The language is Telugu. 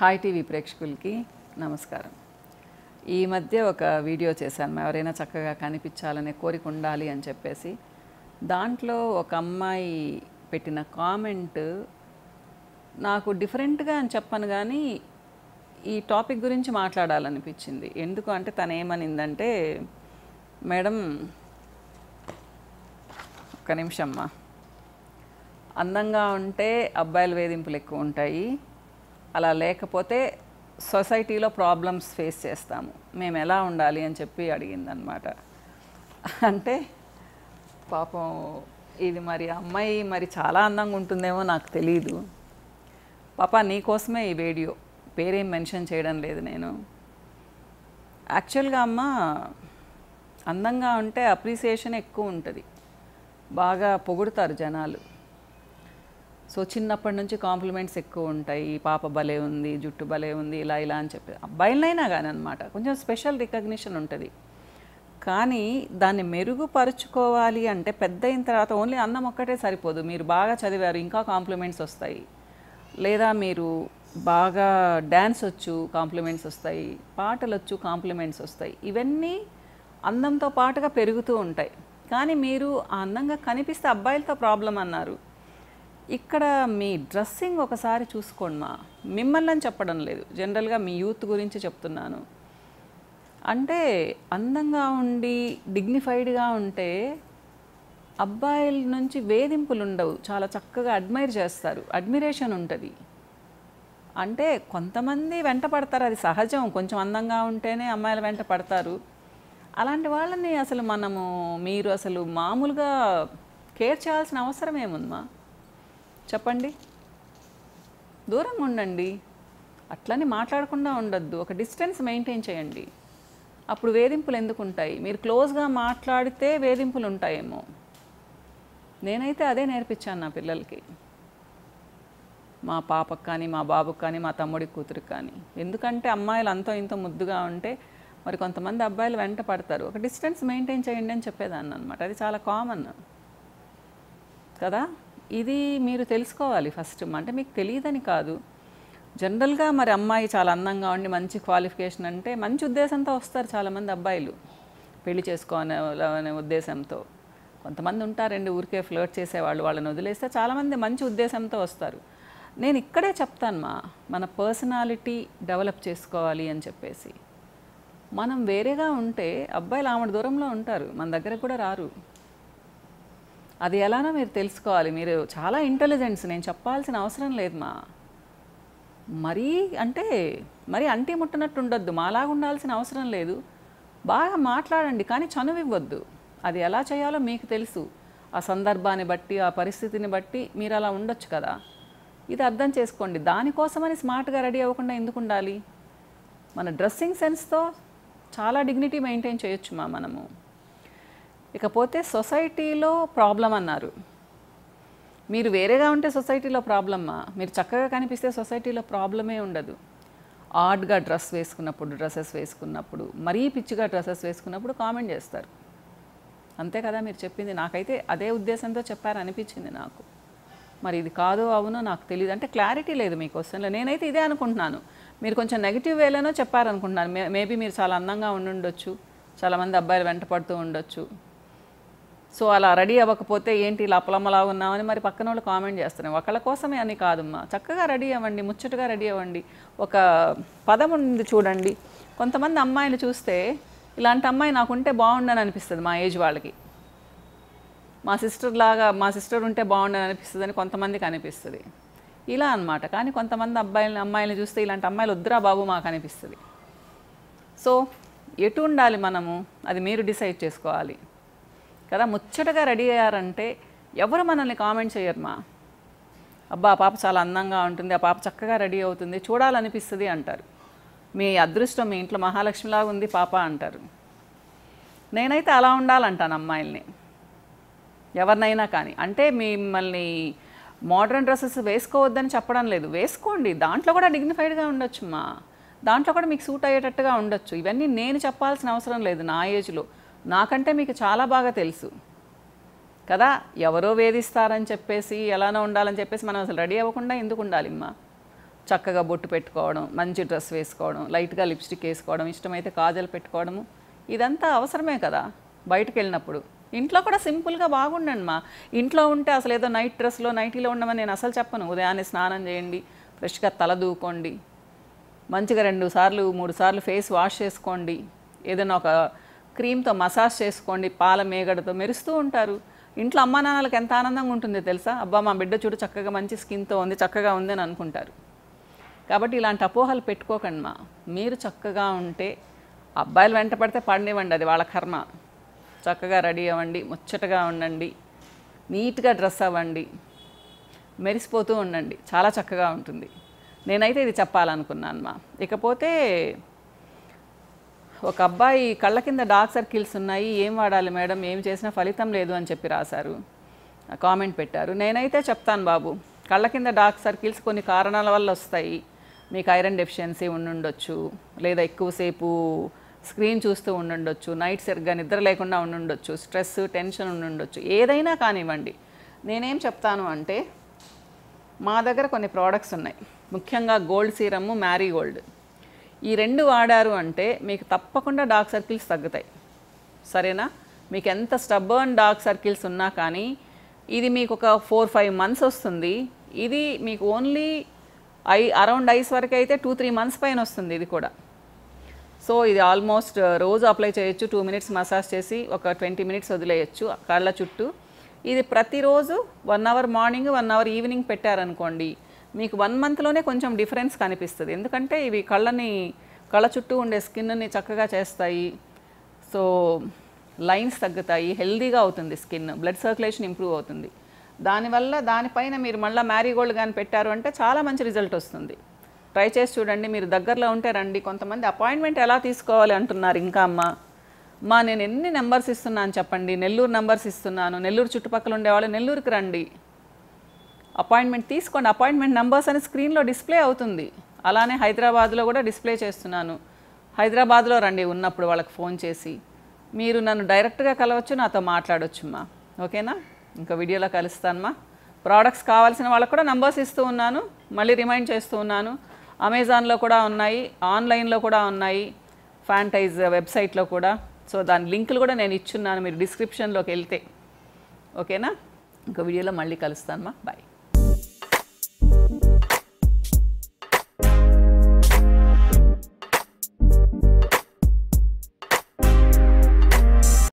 హాయ్ టీవీ ప్రేక్షకులకి నమస్కారం. ఈ మధ్య ఒక వీడియో చేశాను, ఎవరైనా చక్కగా కనిపించాలనే కోరిక ఉండాలి అని చెప్పేసి. దాంట్లో ఒక అమ్మాయి పెట్టిన కామెంట్ నాకు డిఫరెంట్గా అని చెప్పను, కానీ ఈ టాపిక్ గురించి మాట్లాడాలనిపించింది. ఎందుకు అంటే తను ఏమనిందంటే, మేడం ఒక్క నిమిషమ్మా, అందంగా ఉంటే అబ్బాయిల వేధింపులు ఎక్కువ ఉంటాయి, అలా లేకపోతే సొసైటీలో ప్రాబ్లమ్స్ ఫేస్ చేస్తాము, మేము ఎలా ఉండాలి అని చెప్పి అడిగిందనమాట. అంటే పాపం ఇది మరి అమ్మాయి మరి చాలా అందంగా ఉంటుందేమో నాకు తెలీదు. పాప నీకోసమే ఈ వీడియో, పేరేం మెన్షన్ చేయడం లేదు నేను. యాక్చువల్గా అమ్మ అందంగా ఉంటే అప్రిసియేషన్ ఎక్కువ ఉంటుంది, బాగా పొగుడుతారు జనాలు. సో చిన్నప్పటి నుంచి కాంప్లిమెంట్స్ ఎక్కువ ఉంటాయి, పాప భలే ఉంది, జుట్టు భలే ఉంది, ఇలా ఇలా అని చెప్పి అబ్బాయిలైనా కానీ అనమాట కొంచెం స్పెషల్ రికగ్నిషన్ ఉంటుంది. కానీ దాన్ని మెరుగుపరుచుకోవాలి అంటే పెద్ద అయిన తర్వాత ఓన్లీ అన్నం ఒక్కటే సరిపోదు. మీరు బాగా చదివారు, ఇంకా కాంప్లిమెంట్స్ వస్తాయి. లేదా మీరు బాగా డ్యాన్స్ వచ్చు, కాంప్లిమెంట్స్ వస్తాయి. పాటలు వచ్చు, కాంప్లిమెంట్స్ వస్తాయి. ఇవన్నీ అందంతో పాటుగా పెరుగుతూ ఉంటాయి. కానీ మీరు ఆ అందంగా కనిపిస్తే అబ్బాయిలతో ప్రాబ్లం అన్నారు. ఇక్కడ మీ డ్రెస్సింగ్ ఒకసారి చూసుకోండి. మిమ్మల్ని అని చెప్పడం లేదు, జనరల్గా మీ యూత్ గురించి చెప్తున్నాను. అంటే అందంగా ఉండి డిగ్నిఫైడ్గా ఉంటే అబ్బాయిల నుంచి వేధింపులు ఉండవు, చాలా చక్కగా అడ్మైర్ చేస్తారు, అడ్మిరేషన్ ఉంటుంది. అంటే కొంతమంది వెంట పడతారు, అది సహజం. కొంచెం అందంగా ఉంటేనే అమ్మాయిలు వెంట పడతారు. అలాంటి వాళ్ళని అసలు మీరు అసలు మామూలుగా కేర్ చేయాల్సిన అవసరం ఏముందమ్మా చెప్పండి. దూరంగా ఉండండి, అట్లని మాట్లాడకుండా ఉండొద్దు, ఒక డిస్టెన్స్ మెయింటైన్ చేయండి. అప్పుడు వేధింపులు ఎందుకు ఉంటాయి? మీరు క్లోజ్గా మాట్లాడితే వేధింపులు ఉంటాయేమో. నేనైతే అదే నేర్పించాను నా పిల్లలకి, మా పాపకు కానీ, మా బాబుకి కానీ, మా తమ్ముడి కూతురికి కానీ. ఎందుకంటే అమ్మాయిలు అంతో ఇంతో ముద్దుగా ఉంటే మరి కొంతమంది అబ్బాయిలు వెంట పడతారు. ఒక డిస్టెన్స్ మెయింటైన్ చేయండి అని చెప్పేదాన్ని అనమాట. అది చాలా కామన్ కదా. ఇది మీరు తెలుసుకోవాలి ఫస్ట్. అంటే మీకు తెలియదని కాదు, జనరల్గా మరి అమ్మాయి చాలా అందంగా ఉండి మంచి క్వాలిఫికేషన్ అంటే మంచి ఉద్దేశంతో వస్తారు చాలామంది అబ్బాయిలు, పెళ్లి చేసుకోవాలనే ఉద్దేశంతో. కొంతమంది ఉంటారండి ఊరికే ఫ్లర్ట్ చేసేవాళ్ళు, వాళ్ళని వదిలేస్తే చాలామంది మంచి ఉద్దేశంతో వస్తారు. నేను ఇక్కడే చెప్తాను, మన పర్సనాలిటీ డెవలప్ చేసుకోవాలి అని చెప్పేసి. మనం వేరేగా ఉంటే అబ్బాయిలు ఆమె దూరంలో ఉంటారు, మన దగ్గర కూడా రారు. అది ఎలానో మీరు తెలుసుకోవాలి. మీరు చాలా ఇంటెలిజెంట్స్, నేను చెప్పాల్సిన అవసరం లేదు. మరీ అంటి ముట్టనట్టు ఉండొద్దు, మాలాగా ఉండాల్సిన అవసరం లేదు. బాగా మాట్లాడండి, కానీ చనువివ్వద్దు. అది ఎలా చేయాలో మీకు తెలుసు. ఆ సందర్భాన్ని బట్టి, ఆ పరిస్థితిని బట్టి మీరు అలా ఉండొచ్చు కదా. ఇది అర్థం చేసుకోండి. దానికోసమని స్మార్ట్గా రెడీ అవ్వకుండా ఎందుకు ఉండాలి? మన డ్రెస్సింగ్ సెన్స్తో చాలా డిగ్నిటీ మెయింటైన్ చేయొచ్చు మనము. ఇకపోతే సొసైటీలో ప్రాబ్లం అన్నారు. మీరు వేరేగా ఉంటే సొసైటీలో ప్రాబ్లమ్మా? మీరు చక్కగా కనిపిస్తే సొసైటీలో ప్రాబ్లమే ఉండదు. ఆడ్గా డ్రెస్సెస్ వేసుకున్నప్పుడు, మరీ పిచ్చిగా డ్రెస్సెస్ వేసుకున్నప్పుడు కామెంట్ చేస్తారు. అంతే కదా మీరు చెప్పింది. నాకైతే అదే ఉద్దేశంతో చెప్పారనిపించింది నాకు. మరి ఇది కాదో అవునో నాకు తెలియదు. అంటే క్లారిటీ లేదు మీ క్వశ్చన్లో. నేనైతే ఇదే అనుకుంటున్నాను, మీరు కొంచెం నెగిటివ్ వేలోనో చెప్పారనుకుంటున్నాను. మేబీ మీరు చాలా అందంగా ఉండుండొచ్చు, చాలామంది అబ్బాయిలు వెంట పడుతూ ఉండొచ్చు. సో అలా రెడీ అవ్వకపోతే ఏంటి ఇలా పొలమలా ఉన్నామని మరి పక్కన వాళ్ళు కామెంట్ చేస్తున్నాం. ఒకళ్ళ కోసమే అని కాదమ్మా, చక్కగా రెడీ అవ్వండి, ముచ్చటగా రెడీ అవ్వండి. ఒక పదం ఉంది చూడండి, కొంతమంది అమ్మాయిలు చూస్తే ఇలాంటి అమ్మాయి నాకుంటే బాగుండని అనిపిస్తుంది మా ఏజ్ వాళ్ళకి. మా సిస్టర్ ఉంటే బాగుండని అనిపిస్తుంది అని కొంతమందికి అనిపిస్తుంది. ఇలా అనమాట. కానీ కొంతమంది అమ్మాయిలను చూస్తే ఇలాంటి అమ్మాయిలు వద్దురా బాబు మాకు అనిపిస్తుంది. సో ఎటు ఉండాలి మనము, అది మీరు డిసైడ్ చేసుకోవాలి కదా. ముచ్చటగా రెడీ అయ్యారంటే ఎవరు మనల్ని కామెంట్ చేయరు. అబ్బా ఆ పాప చాలా అందంగా ఉంటుంది, ఆ పాప చక్కగా రెడీ అవుతుంది, చూడాలనిపిస్తుంది అంటారు. మీ అదృష్టం, మీ ఇంట్లో మహాలక్ష్మిలాగా ఉంది పాప అంటారు. నేనైతే అలా ఉండాలంటాను అమ్మాయిల్ని, ఎవరినైనా కానీ. అంటే మిమ్మల్ని మోడర్న్ డ్రెస్సెస్ వేసుకోవద్దని చెప్పడం లేదు, వేసుకోండి, దాంట్లో కూడా డిగ్నిఫైడ్గా ఉండొచ్చు. దాంట్లో కూడా మీకు సూట్ అయ్యేటట్టుగా ఉండొచ్చు. ఇవన్నీ నేను చెప్పాల్సిన అవసరం లేదు. నా ఏజ్లో నాకంటే మీకు చాలా బాగా తెలుసు కదా. ఎవరో వేధిస్తారని చెప్పేసి, ఎలానో ఉండాలని చెప్పేసి మనం అసలు రెడీ అవ్వకుండా ఎందుకు ఉండాలి? చక్కగా బొట్టు పెట్టుకోవడం, మంచి డ్రెస్ వేసుకోవడం, లైట్గా లిప్స్టిక్ వేసుకోవడం, ఇష్టమైతే కాజల్ పెట్టుకోవడము, ఇదంతా అవసరమే కదా బయటకు వెళ్ళినప్పుడు. ఇంట్లో కూడా సింపుల్గా బాగుండండి మా. ఇంట్లో ఉంటే అసలు ఏదో నైట్ డ్రెస్లో నైటీలో ఉండమని నేను అసలు చెప్పను. ఉదయాన్నే స్నానం చేయండి, ఫ్రెష్గా తల దూకోండి, మంచిగా 2 సార్లు 3 సార్లు ఫేస్ వాష్ చేసుకోండి, ఏదైనా ఒక క్రీమ్తో మసాజ్ చేసుకోండి, పాల మేగడతో మెరుస్తూ ఉంటారు. ఇంట్లో అమ్మా నాన్నలకు ఎంత ఆనందంగా ఉంటుందో తెలుసా? అబ్బా మా బిడ్డ చూడు చక్కగా మంచి స్కిన్తో ఉంది, చక్కగా ఉంది అని అనుకుంటారు. కాబట్టి ఇలాంటి అపోహలు పెట్టుకోకండి మా. మీరు చక్కగా ఉంటే అబ్బాయిలు వెంట పడితే పడనివ్వండి, అది వాళ్ళ కర్మ. చక్కగా రెడీ అవ్వండి, ముచ్చటగా ఉండండి, నీట్గా డ్రెస్ అవ్వండి, మెరిసిపోతూ ఉండండి, చాలా చక్కగా ఉంటుంది. నేనైతే ఇది చెప్పాలనుకున్నాను మా. ఇకపోతే ఒక అబ్బాయి కళ్ళ కింద డార్క్ సర్కిల్స్ ఉన్నాయి, ఏం వాడాలి మేడం, ఏం చేసినా ఫలితం లేదు అని చెప్పి రాశారు, కామెంట్ పెట్టారు. నేనైతే చెప్తాను బాబు, కళ్ళ కింద డార్క్ సర్కిల్స్ కొన్ని కారణాల వల్ల వస్తాయి. మీకు ఐరన్ డెఫిషియన్సీ ఉండుండొచ్చు, లేదా ఎక్కువసేపు స్క్రీన్ చూస్తూ ఉండుండొచ్చు, నైట్ సరిగ్గా నిద్ర లేకుండా ఉండుండొచ్చు, స్ట్రెస్ టెన్షన్ ఉండుండొచ్చు, ఏదైనా కానివ్వండి. నేనేం చెప్తాను అంటే, మా దగ్గర కొన్ని ప్రోడక్ట్స్ ఉన్నాయి, ముఖ్యంగా గోల్డ్ సీరము, మ్యారీగోల్డ్. ఈ 2 వాడారు అంటే మీకు తప్పకుండా డార్క్ సర్కిల్స్ తగ్గుతాయి. సరేనా? మీకు ఎంత స్టబ్బర్న్ డార్క్ సర్కిల్స్ ఉన్నా కానీ ఇది మీకు ఒక 4-5 మంత్స్ వస్తుంది. ఇది మీకు ఓన్లీ అరౌండ్ ఐస్ వరకు అయితే 2-3 మంత్స్ పైన వస్తుంది ఇది కూడా. సో ఇది ఆల్మోస్ట్ రోజు అప్లై చేయొచ్చు. 2 మినిట్స్ మసాజ్ చేసి ఒక 20 మినిట్స్ వదిలేయచ్చు కళ్ళ చుట్టూ. ఇది ప్రతిరోజు 1 అవర్ మార్నింగ్ 1 అవర్ ఈవినింగ్ పెట్టారనుకోండి, మీకు 1 మంత్లోనే కొంచెం డిఫరెన్స్ కనిపిస్తుంది. ఎందుకంటే ఇవి కళ్ళ చుట్టూ ఉండే స్కిన్ని చక్కగా చేస్తాయి. సో లైన్స్ తగ్గుతాయి, హెల్దీగా అవుతుంది స్కిన్, బ్లడ్ సర్క్యులేషన్ ఇంప్రూవ్ అవుతుంది. దానిపైన మీరు మళ్ళీ మ్యారీగోల్డ్ కానీ పెట్టారు అంటే చాలా మంచి రిజల్ట్ వస్తుంది. ట్రై చేసి చూడండి. మీరు దగ్గరలో ఉంటే రండి. కొంతమంది అపాయింట్మెంట్ ఎలా తీసుకోవాలి అంటున్నారు. ఇంకా అమ్మా నేను ఎన్ని నెంబర్స్ ఇస్తున్నాను చెప్పండి. నెల్లూరు నెంబర్స్ ఇస్తున్నాను. నెల్లూరు చుట్టుపక్కల ఉండేవాళ్ళు నెల్లూరుకి రండి, అపాయింట్మెంట్ తీసుకోండి. అపాయింట్మెంట్ నెంబర్స్ అని స్క్రీన్లో డిస్ప్లే అవుతుంది. అలానే హైదరాబాద్లో కూడా డిస్ప్లే చేస్తున్నాను. హైదరాబాద్లో రండి, ఉన్నప్పుడు వాళ్ళకి ఫోన్ చేసి మీరు నన్ను డైరెక్ట్గా కలవచ్చు, నాతో మాట్లాడొచ్చుమ్మా. ఓకేనా? ఇంకా వీడియోలో కలుస్తానమ్మా. ప్రోడక్ట్స్ కావాల్సిన వాళ్ళకు కూడా నంబర్స్ ఇస్తూ ఉన్నాను, మళ్ళీ రిమైండ్ చేస్తూ ఉన్నాను. అమెజాన్లో కూడా ఉన్నాయి, ఆన్లైన్లో కూడా ఉన్నాయి, ఫ్యాంటైజ్ వెబ్సైట్లో కూడా. సో దాని లింకులు కూడా నేను ఇచ్చున్నాను, మీరు డిస్క్రిప్షన్లోకి వెళ్తే. ఓకేనా? ఇంకో వీడియోలో మళ్ళీ కలుస్తానమ్మా. బాయ్.